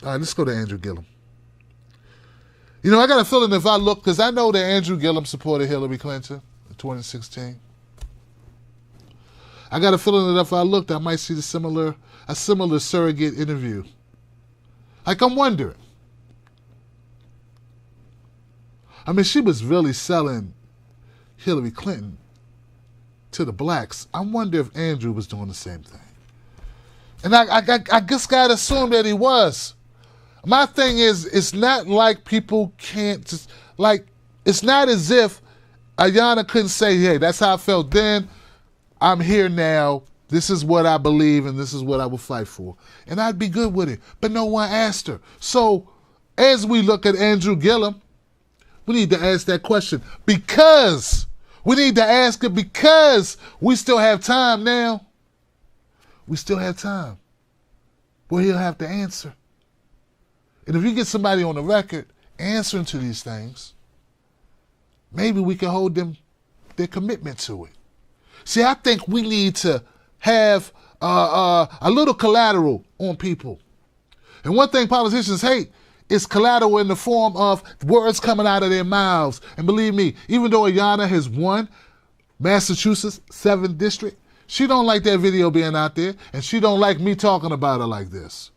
All right, let's go to Andrew Gillum. You know, I got a feeling if I look, because I know that Andrew Gillum supported Hillary Clinton in 2016. I got a feeling that if I looked, I might see a similar surrogate interview. Like, I'm wondering. I mean, she was really selling Hillary Clinton to the blacks. I wonder if Andrew was doing the same thing. And I just got to assume that he was. My thing is, it's not like people can't just, like, it's not as if Ayanna couldn't say, hey, that's how I felt then. I'm here now. This is what I believe and this is what I will fight for. And I'd be good with it. But no one asked her. So as we look at Andrew Gillum, we need to ask that question because we need to ask it because we still have time now. We still have time. Well, he'll have to answer. And if you get somebody on the record answering to these things, maybe we can hold them their commitment to it. See, I think we need to have a little collateral on people. And one thing politicians hate is collateral in the form of words coming out of their mouths. And believe me, even though Ayanna has won Massachusetts 7th District, she don't like that video being out there, and she don't like me talking about her like this.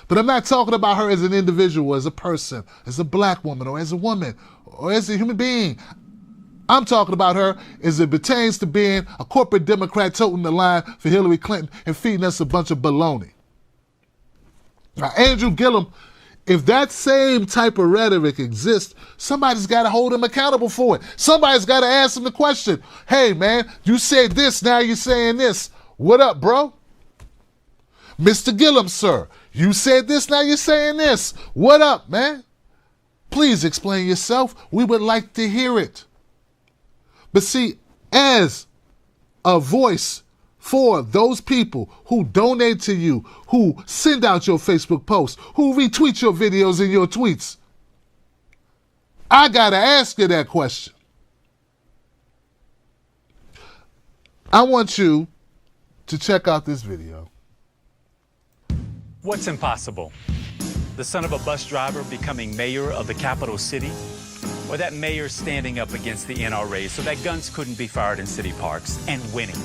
But I'm not talking about her as an individual, as a person, as a black woman, or as a woman, or as a human being. I'm talking about her as it pertains to being a corporate Democrat toting the line for Hillary Clinton and feeding us a bunch of baloney. Now, Andrew Gillum, if that same type of rhetoric exists, somebody's got to hold him accountable for it. Somebody's got to ask him the question, hey, man, you said this, now you're saying this. What up, bro? Mr. Gillum, sir, you said this, now you're saying this. What up, man? Please explain yourself. We would like to hear it. But see, as a voice for those people who donate to you, who send out your Facebook posts, who retweet your videos and your tweets, I got to ask you that question. I want you to check out this video. What's impossible? The son of a bus driver becoming mayor of the capital city? Or that mayor standing up against the NRA so that guns couldn't be fired in city parks and winning?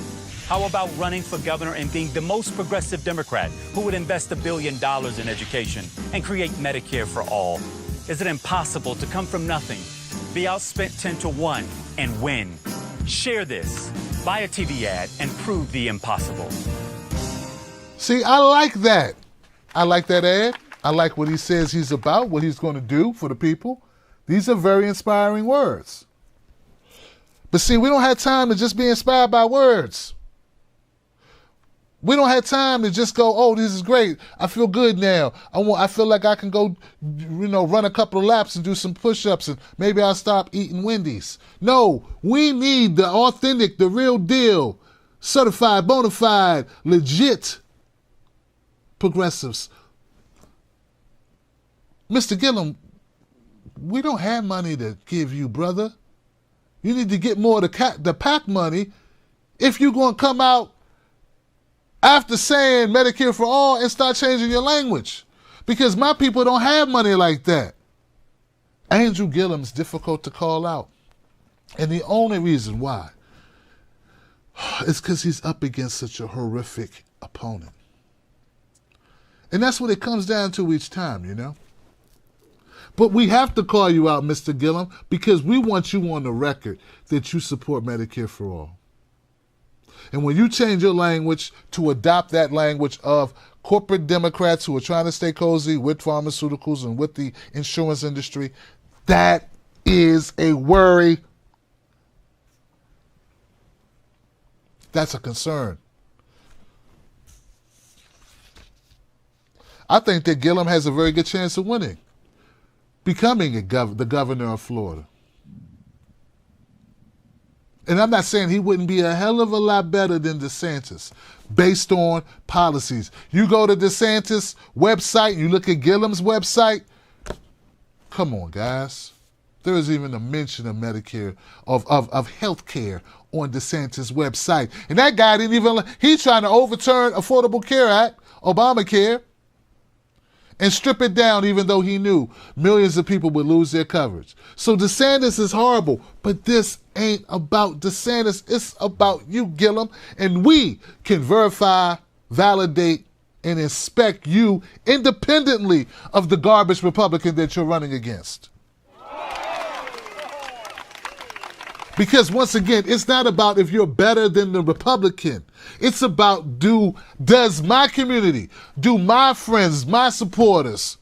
How about running for governor and being the most progressive Democrat who would invest $1 billion in education and create Medicare for all? Is it impossible to come from nothing, be outspent 10-1, and win? Share this, buy a TV ad, and prove the impossible. See, I like that. I like that ad. I like what he says he's about, what he's going to do for the people. These are very inspiring words. But see, we don't have time to just be inspired by words. We don't have time to just go, oh, this is great. I feel good now. I feel like I can go, run a couple of laps and do some push-ups and maybe I'll stop eating Wendy's. No, we need the authentic, the real deal, certified, bona fide, legit progressives. Mr. Gillum, we don't have money to give you, brother. You need to get more of the PAC money if you're going to come out after saying Medicare for all and start changing your language. Because my people don't have money like that. Andrew Gillum's difficult to call out. And the only reason why is because he's up against such a horrific opponent. And that's what it comes down to each time, But we have to call you out, Mr. Gillum, because we want you on the record that you support Medicare for all. And when you change your language to adopt that language of corporate Democrats who are trying to stay cozy with pharmaceuticals and with the insurance industry, that is a worry. That's a concern. I think that Gillum has a very good chance of winning, becoming the governor of Florida. And I'm not saying he wouldn't be a hell of a lot better than DeSantis based on policies. You go to DeSantis' website, you look at Gillum's website, come on, guys. There is even a mention of Medicare, of health care on DeSantis' website. And that guy he's trying to overturn Affordable Care Act, Obamacare, and strip it down even though he knew millions of people would lose their coverage. So DeSantis is horrible, but this ain't about DeSantis. It's about you, Gillum, and we can verify, validate, and inspect you independently of the garbage Republican that you're running against. Because once again, it's not about if you're better than the Republican. It's about does my community, do my friends, my supporters,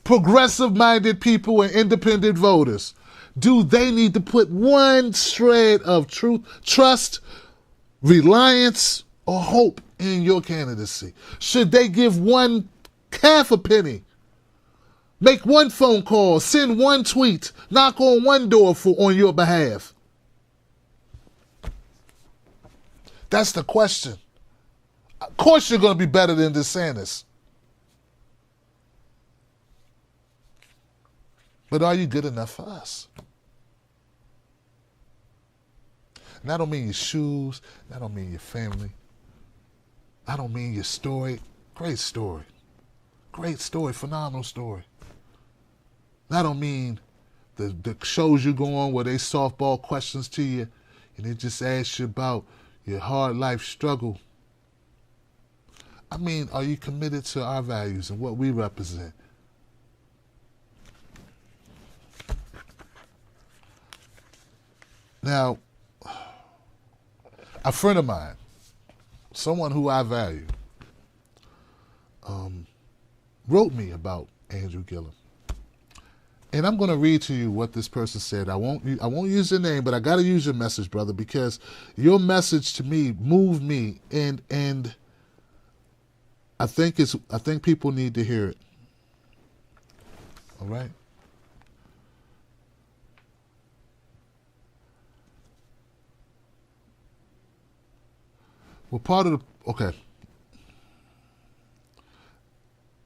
progressive-minded people and independent voters, do they need to put one shred of truth, trust, reliance, or hope in your candidacy? Should they give one half a penny, make one phone call, send one tweet, knock on one door on your behalf? That's the question. Of course you're going to be better than DeSantis. But are you good enough for us? And I don't mean your shoes. I don't mean your family. I don't mean your story. Great story. Great story. Phenomenal story. And I don't mean the shows you go on where they softball questions to you and they just ask you about your hard life struggle. I mean, are you committed to our values and what we represent? Now, a friend of mine, someone who I value, wrote me about Andrew Gillum. And I'm going to read to you what this person said. I won't use your name, but I got to use your message, brother, because your message to me moved me, and I think people need to hear it. All right? Well, okay.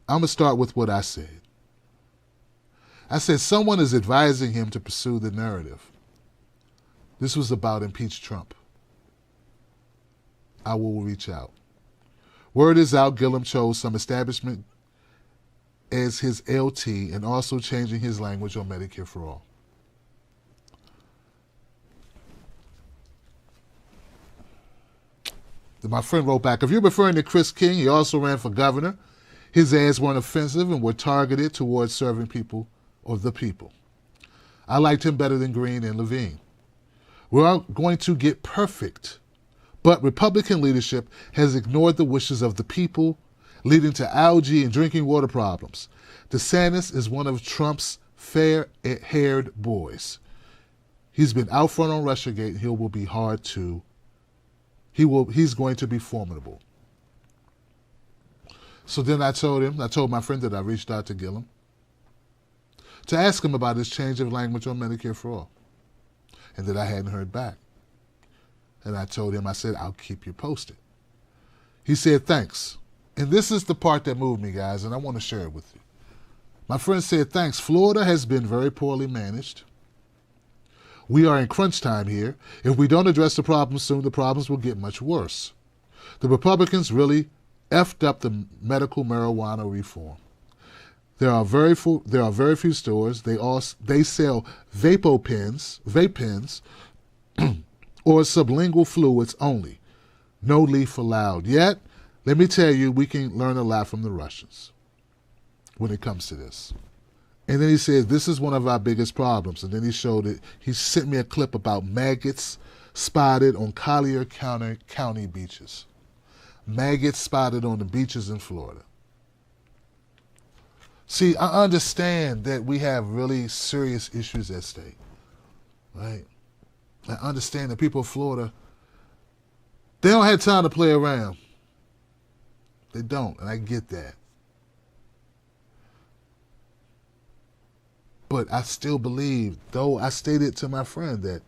I'm going to start with what I said. I said someone is advising him to pursue the narrative. This was about impeach Trump. I will reach out. Word is out, Gillum chose some establishment as his LT and also changing his language on Medicare for All. My friend wrote back, if you're referring to Chris King, he also ran for governor. His ads weren't offensive and were targeted towards serving people or the people. I liked him better than Green and Levine. We're all going to get perfect, but Republican leadership has ignored the wishes of the people, leading to algae and drinking water problems. DeSantis is one of Trump's fair-haired boys. He's been out front on Russiagate, and he will be hard to. He's going to be formidable. So then I told my friend that I reached out to Gillum to ask him about his change of language on Medicare for All, and that I hadn't heard back. And I told him, I said, I'll keep you posted. He said, thanks. And this is the part that moved me, guys, and I want to share it with you. My friend said, thanks. Florida has been very poorly managed. We are in crunch time here. If we don't address the problems soon, the problems will get much worse. The Republicans really effed up the medical marijuana reform. There are very few stores. They sell vape pens, or sublingual fluids only. No leaf allowed. Yet, let me tell you, we can learn a lot from the Russians when it comes to this. And then he says, this is one of our biggest problems. And then he showed it. He sent me a clip about maggots spotted on Collier County beaches. Maggots spotted on the beaches in Florida. See, I understand that we have really serious issues at stake, right? I understand that people of Florida, they don't have time to play around. They don't, and I get that. But I still believe, though I stated to my friend that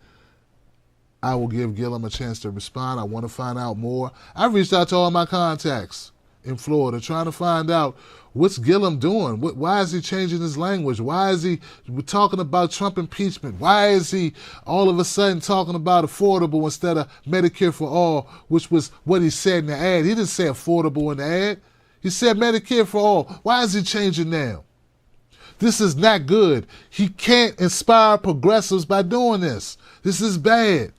I will give Gillum a chance to respond. I want to find out more. I reached out to all my contacts in Florida trying to find out what's Gillum doing. Why is he changing his language? Why is he talking about Trump impeachment? Why is he all of a sudden talking about affordable instead of Medicare for all, which was what he said in the ad? He didn't say affordable in the ad. He said Medicare for all. Why is he changing now? This is not good. He can't inspire progressives by doing this. This is bad.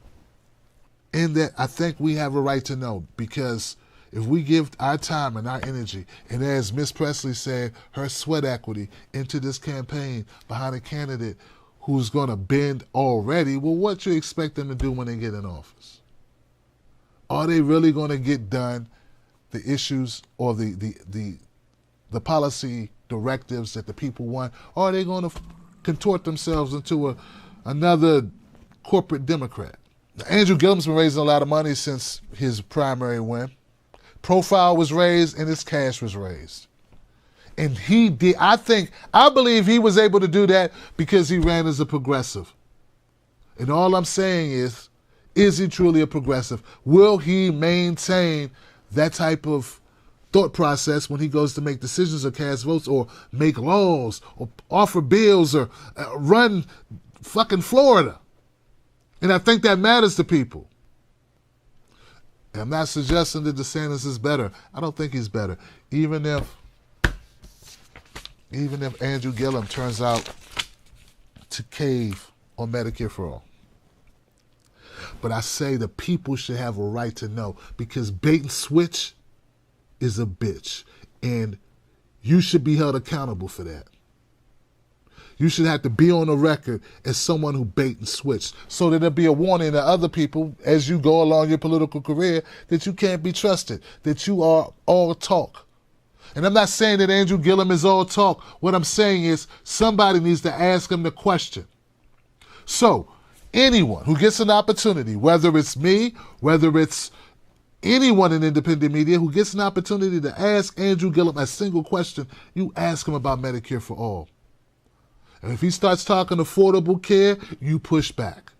And that I think we have a right to know, because if we give our time and our energy, and as Miss Presley said, her sweat equity into this campaign behind a candidate who's going to bend already, well, what you expect them to do when they get in office? Are they really going to get done the issues or the policy directives that the people want? Or are they going to contort themselves into another corporate Democrat? Now, Andrew Gillum's been raising a lot of money since his primary win. Profile was raised and his cash was raised. And he did, I believe he was able to do that because he ran as a progressive. And all I'm saying is he truly a progressive? Will he maintain that type of thought process when he goes to make decisions or cast votes or make laws or offer bills or run fucking Florida? And I think that matters to people. And I'm not suggesting that DeSantis is better. I don't think he's better. Even if Andrew Gillum turns out to cave on Medicare for all. But I say the people should have a right to know, because bait and switch is a bitch. And you should be held accountable for that. You should have to be on the record as someone who bait and switched, so that there'll be a warning to other people as you go along your political career that you can't be trusted, that you are all talk. And I'm not saying that Andrew Gillum is all talk. What I'm saying is somebody needs to ask him the question. So anyone who gets an opportunity, whether it's me, whether it's anyone in independent media who gets an opportunity to ask Andrew Gillum a single question, you ask him about Medicare for all. And if he starts talking affordable care, you push back.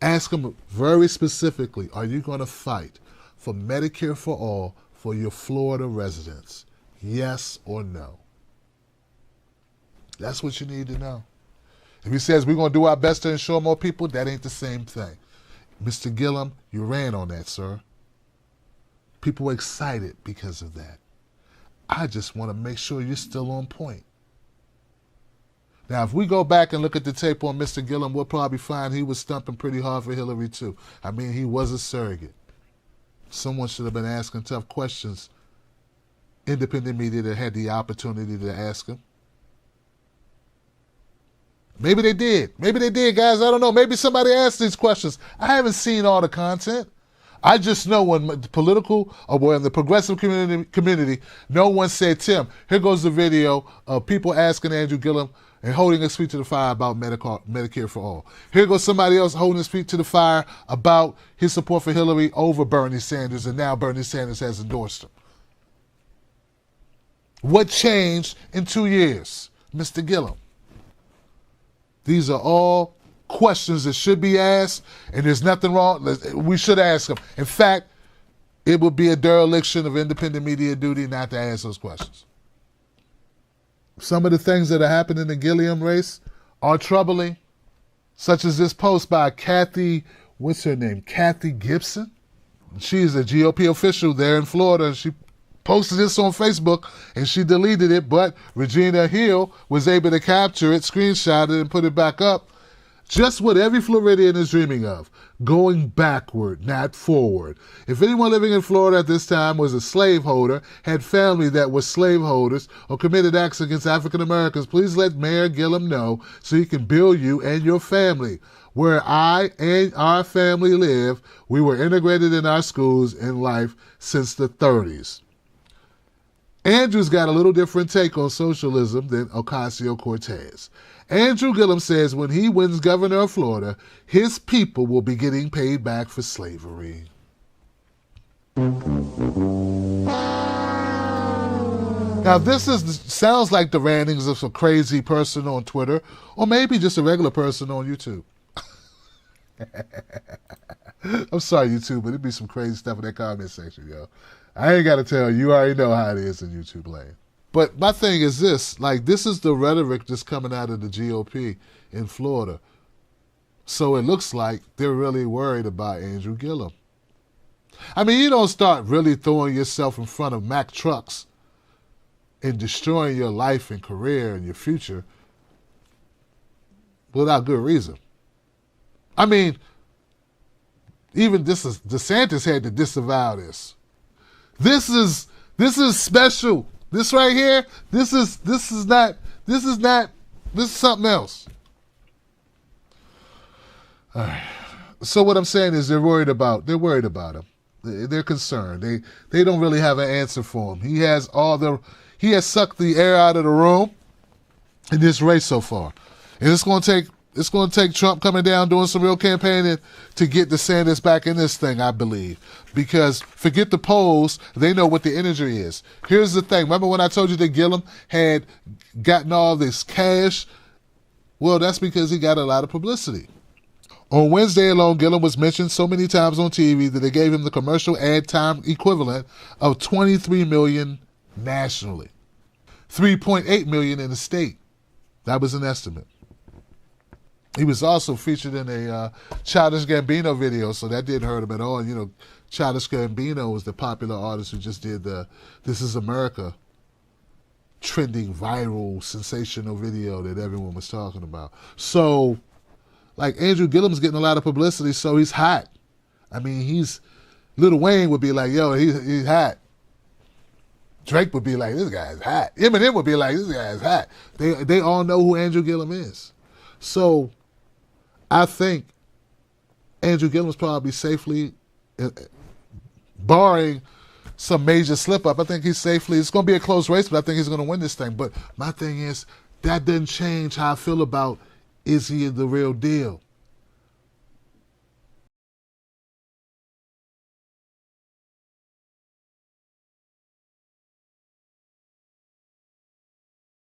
Ask him very specifically, are you going to fight for Medicare for all for your Florida residents? Yes or no? That's what you need to know. If he says we're going to do our best to ensure more people, that ain't the same thing. Mr. Gillum, you ran on that, sir. People were excited because of that. I just want to make sure you're still on point. Now, if we go back and look at the tape on Mr. Gillum, we'll probably find he was stumping pretty hard for Hillary, too. I mean, he was a surrogate. Someone should have been asking tough questions. Independent media that had the opportunity to ask him. Maybe they did. Maybe they did, guys. I don't know. Maybe somebody asked these questions. I haven't seen all the content. I just know when the political, or when the progressive community, no one said, Tim, here goes the video of people asking Andrew Gillum and holding his feet to the fire about Medicare for all. Here goes somebody else holding his feet to the fire about his support for Hillary over Bernie Sanders, and now Bernie Sanders has endorsed him. What changed in 2 years, Mr. Gillum? These are all questions that should be asked, and there's nothing wrong. We should ask them. In fact, it would be a dereliction of independent media duty not to ask those questions. Some of the things that are happening in the Gillum race are troubling, such as this post by Kathy, what's her name? Kathy Gibson. She's a GOP official there in Florida. She posted this on Facebook and she deleted it, but Regina Hill was able to capture it, screenshot it, and put it back up. Just what every Floridian is dreaming of, going backward, not forward. If anyone living in Florida at this time was a slaveholder, had family that was slaveholders, or committed acts against African Americans, please let Mayor Gillum know so he can bill you and your family. Where I and our family live, we were integrated in our schools and life since the 30s. Andrew's got a little different take on socialism than Ocasio-Cortez. Andrew Gillum says when he wins governor of Florida, his people will be getting paid back for slavery. Now, this sounds like the rantings of some crazy person on Twitter, or maybe just a regular person on YouTube. I'm sorry, YouTube, but it'd be some crazy stuff in that comment section, yo. I ain't got to tell you. You already know how it is in YouTube land. But my thing is this, like, this is the rhetoric that's coming out of the GOP in Florida. So it looks like they're really worried about Andrew Gillum. I mean, you don't start really throwing yourself in front of Mack trucks and destroying your life and career and your future without good reason. I mean, even DeSantis had to disavow this. This is special. This right here, this is something else. All right. So what I'm saying is they're worried about him. They're concerned. They don't really have an answer for him. He has sucked the air out of the room in this race so far. And it's going to take Trump coming down, doing some real campaigning to get DeSantis back in this thing, I believe. Because forget the polls, they know what the energy is. Here's the thing. Remember when I told you that Gillum had gotten all this cash? Well, that's because he got a lot of publicity. On Wednesday alone, Gillum was mentioned so many times on TV that they gave him the commercial ad time equivalent of $23 million nationally, $3.8 million in the state. That was an estimate. He was also featured in a Childish Gambino video, so that didn't hurt him at all. You know, Childish Gambino was the popular artist who just did the This Is America trending, viral, sensational video that everyone was talking about. So, like, Andrew Gillum's getting a lot of publicity, so he's hot. I mean, Lil Wayne would be like, yo, he's hot. Drake would be like, this guy's hot. Eminem would be like, this guy's hot. They all know who Andrew Gillum is. So, I think Andrew Gillum's probably safely, barring some major slip-up, I think he's safely, it's going to be a close race, but I think he's going to win this thing. But my thing is, that doesn't change how I feel about, is he the real deal?